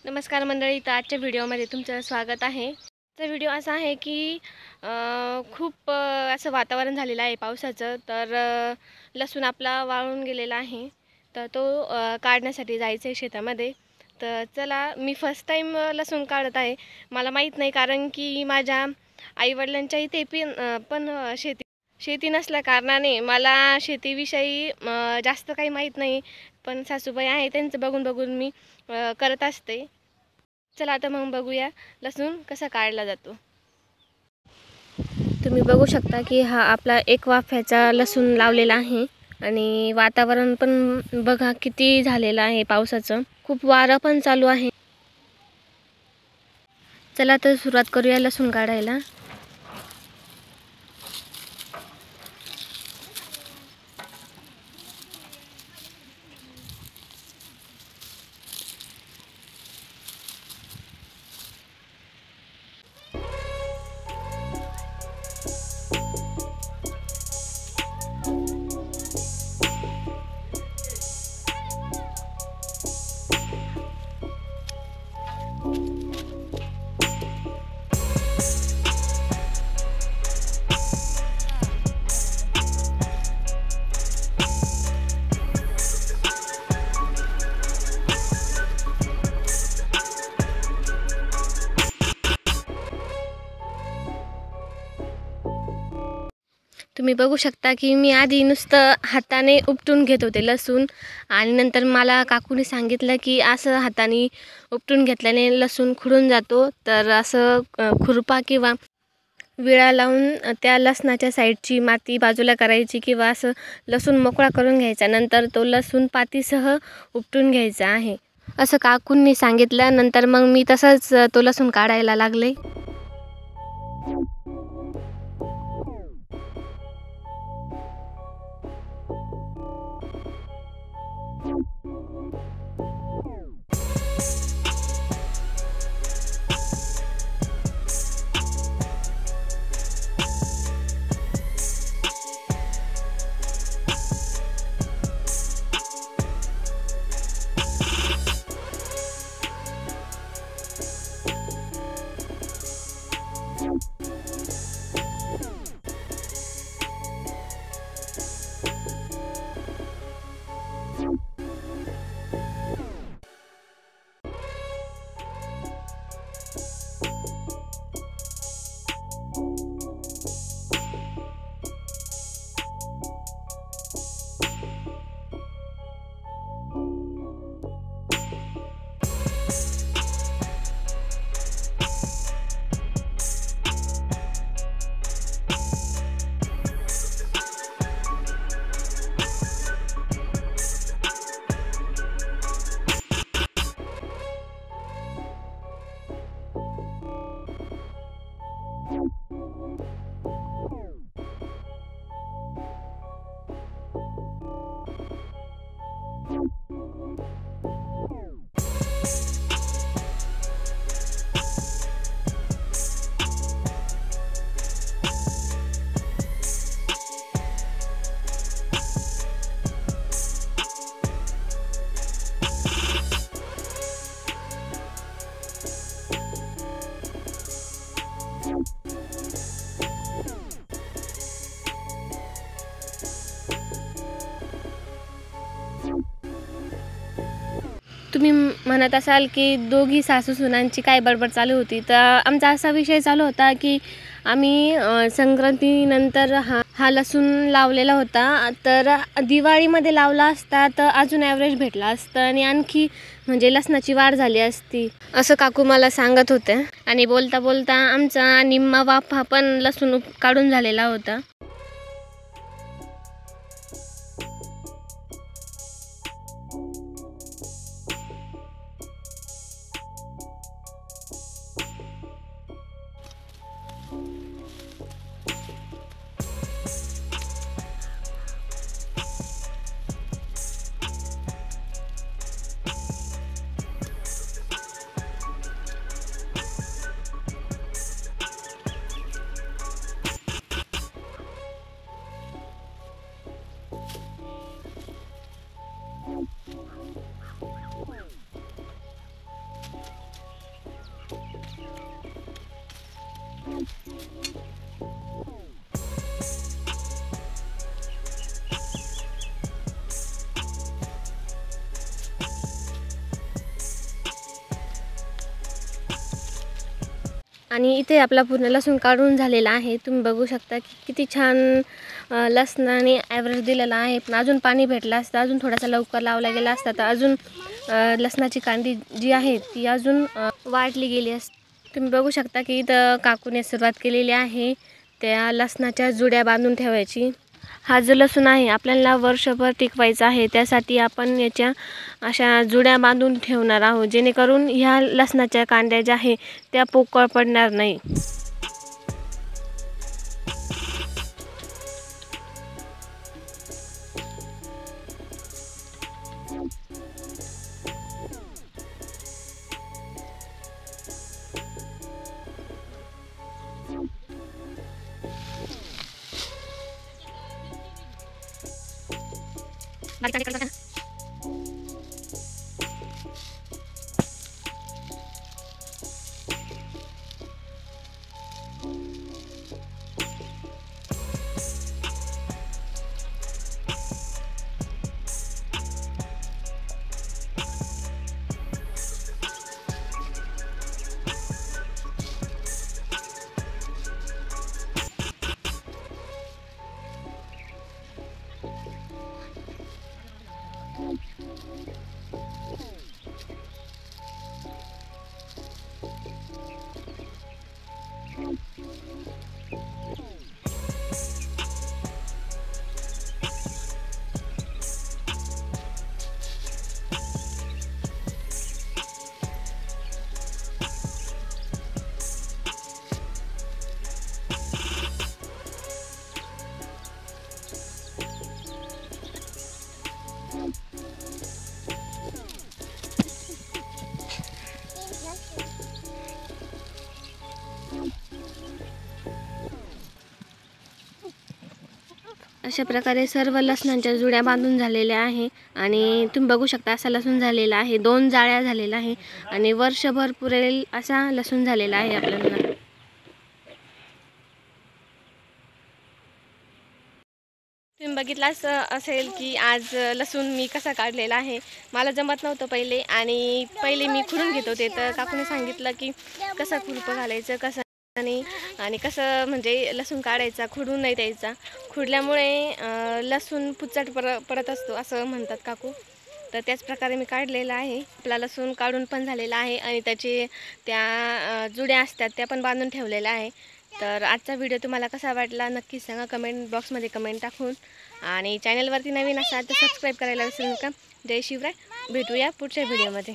नमस्कार मंडळी, तर आजच्या व्हिडिओमध्ये तुमचं स्वागत आहे। आजचा व्हिडिओ असा आहे की खूप असं वातावरण झालेलं आहे पावसाचं। तर लसूण आपला वाळून गेलेला आहे, तर तो काढण्यासाठी जायचं आहे शेतामध्ये। तर चला, मी फर्स्ट टाइम लसूण काढत आहे। मला माहीत नाही, कारण की माझ्या आईवडिलांच्या इथे पण शेती नसल्या कारणाने मला शेतीविषयी जास्त काही माहीत नाही। पण सासूबाई आहे, त्यांचं बघून बघून मी करत असते। चला आता मग बघूया लसूण कसा काढला जातो। तुम्ही बघू शकता की हा आपला एक वाफ्याचा लसूण लावलेला आहे आणि वातावरण पण बघा किती झालेलं आहे पावसाचं। खूप वारा पण चालू आहे। चला तर सुरुवात करूया लसूण काढायला। तुम्ही बघू शकता की मी आधी नुसतं हाताने उपटून घेत होते लसूण, आणि नंतर मला काकूने सांगितलं की असं हाताने उपटून घेतल्याने लसूण खुडून जातो। तर असं खुरपा किंवा विळा लावून त्या लसणाच्या साईडची माती बाजूला करायची, किंवा असं लसूण मोकळा करून घ्यायचा, नंतर तो लसूण पातीसह उपटून घ्यायचा आहे असं काकूंनी सांगितलं। नंतर मग मी तसंच तो लसूण काढायला लागले। तुम्ही म्हणत असाल की दोघी सासू सुनांची काय बडबड चालू होती, तर आमचा असा विषय चालू होता की आम्ही संक्रांतीनंतर हा लसूण लावलेला होता। तर दिवाळीमध्ये लावला असता तर अजून ॲव्हरेज भेटला असतं आणि आणखी म्हणजे लसणाची वाढ झाली असती, असं काकू मला सांगत होते। आणि बोलता बोलता आमचा निम्मा वाफा पण लसूण काढून झालेला होता। आणि इथे आपला पूर्ण लसूण काढून झालेला आहे। तुम्ही बघू शकता की किती छान लसणाने ॲव्हरेज दिलेला आहे। पण अजून पाणी भेटलं असतं, अजून थोडासा लवकर लावला गेला असता तर अजून लसणाची कांडी जी आहे ती अजून वाढली गेली असती। तुम्ही बघू शकता की इथं काकूने सुरुवात केलेली आहे त्या लसणाच्या जुड्या बांधून ठेवायची। हा जो लसूण आहे आपल्याला वर्षभर टिकवायचा आहे, त्यासाठी आपण याच्या अशा जुड्या बांधून ठेवणार आहोत, जेणेकरून ह्या लसणाच्या कांड्या ज्या आहे त्या पोकळ पडणार नाही। अशा प्रकारे सर्व लसणाच्या जुड्या बांधून झालेल्या आहे आणि तुम्ही बघू शकता असा लसूण झालेला आहे, 2 जाळ्या झालेला आहे आणि वर्षभर पुरेल असा लसूण झालेला आहे आपल्याला। तुम्ही बघितलाच असेल की आज लसूण मी कसा काढलेला आहे। मला जमत नव्हतं पहिले मी खुडून घेत होते, तर काकूने सांगितलं की कसं खुरपं घालायचं, कसं नाही आणि कसं म्हणजे लसूण काढायचा, खुडून नाही द्यायचा। खुडल्यामुळे लसूण पुचट पडत असतो असं म्हणतात काकू। तर त्याच प्रकारे मी काढलेला आहे। आपला लसूण काढून पण झालेला आहे आणि त्याचे त्या जुड्या असतात त्या पण बांधून ठेवलेल्या आहे। तर आजचा व्हिडिओ तुम्हाला कसा वाटला नक्की सांगा कमेंट बॉक्समध्ये कमेंट टाकून, आणि चॅनलवरती नवीन असाल तर सबस्क्राईब करायला विसरू नका। जय शिवराय, भेटूया पुढच्या व्हिडिओमध्ये।